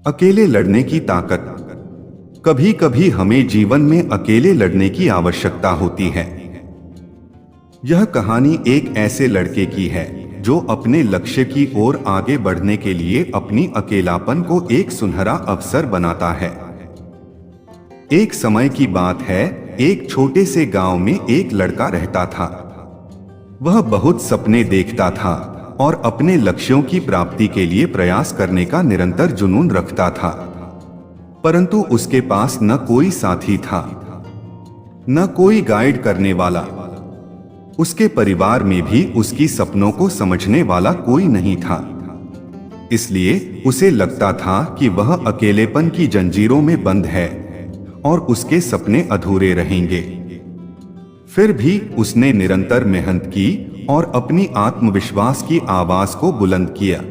अकेले लड़ने की ताकत। कभी कभी हमें जीवन में अकेले लड़ने की आवश्यकता होती है। यह कहानी एक ऐसे लड़के की है जो अपने लक्ष्य की ओर आगे बढ़ने के लिए अपनी अकेलापन को एक सुनहरा अवसर बनाता है। एक समय की बात है, एक छोटे से गांव में एक लड़का रहता था। वह बहुत सपने देखता था और अपने लक्ष्यों की प्राप्ति के लिए प्रयास करने का निरंतर जुनून रखता था, परंतु उसके पास न कोई साथी था, न कोई गाइड करने वाला। उसके परिवार में भी उसकी सपनों को समझने वाला कोई नहीं था। इसलिए उसे लगता था कि वह अकेलेपन की जंजीरों में बंद है और उसके सपने अधूरे रहेंगे। फिर भी उसने निरंतर मेहनत की और अपनी आत्मविश्वास की आवाज को बुलंद किया।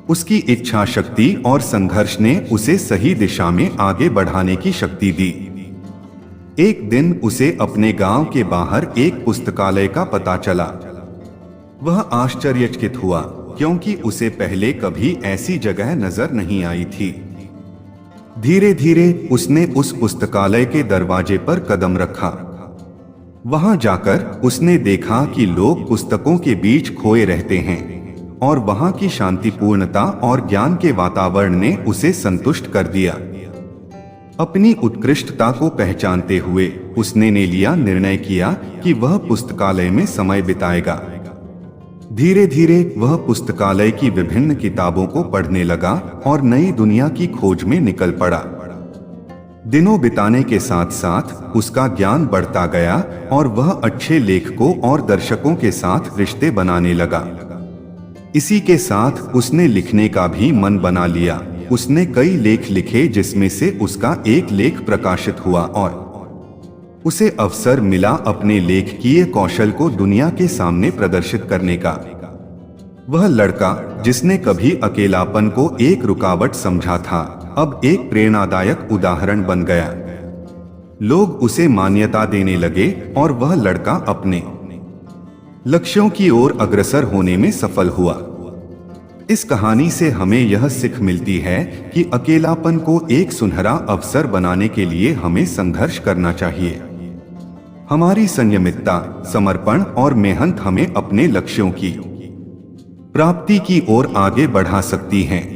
उसकी इच्छा शक्ति और संघर्ष ने उसे सही दिशा में आगे बढ़ाने की शक्ति दी। एक दिन उसे अपने गांव के बाहर एक पुस्तकालय का पता चला। वह आश्चर्यचकित हुआ क्योंकि उसे पहले कभी ऐसी जगह नजर नहीं आई थी। धीरे धीरे उसने उस पुस्तकालय के दरवाजे पर कदम रखा। वहां जाकर उसने देखा कि लोग पुस्तकों के बीच खोए रहते हैं और वहां की शांतिपूर्णता और ज्ञान के वातावरण ने उसे संतुष्ट कर दिया। अपनी उत्कृष्टता को पहचानते हुए उसने निर्णय किया कि वह पुस्तकालय में समय बिताएगा। धीरे धीरे वह पुस्तकालय की विभिन्न किताबों को पढ़ने लगा और नई दुनिया की खोज में निकल पड़ा। दिनों बिताने के साथ साथ उसका ज्ञान बढ़ता गया और वह अच्छे लेखकों और दर्शकों के साथ रिश्ते बनाने लगा। इसी के साथ उसने लिखने का भी मन बना लिया। उसने कई लेख लिखे जिसमें से उसका एक लेख प्रकाशित हुआ और उसे अवसर मिला अपने लेखकीय कौशल को दुनिया के सामने प्रदर्शित करने का। वह लड़का जिसने कभी अकेलापन को एक रुकावट समझा था, अब एक प्रेरणादायक उदाहरण बन गया। लोग उसे मान्यता देने लगे और वह लड़का अपने लक्ष्यों की ओर अग्रसर होने में सफल हुआ। इस कहानी से हमें यह सीख मिलती है कि अकेलापन को एक सुनहरा अवसर बनाने के लिए हमें संघर्ष करना चाहिए। हमारी संयमितता, समर्पण और मेहनत हमें अपने लक्ष्यों की प्राप्ति की ओर आगे बढ़ा सकती हैं।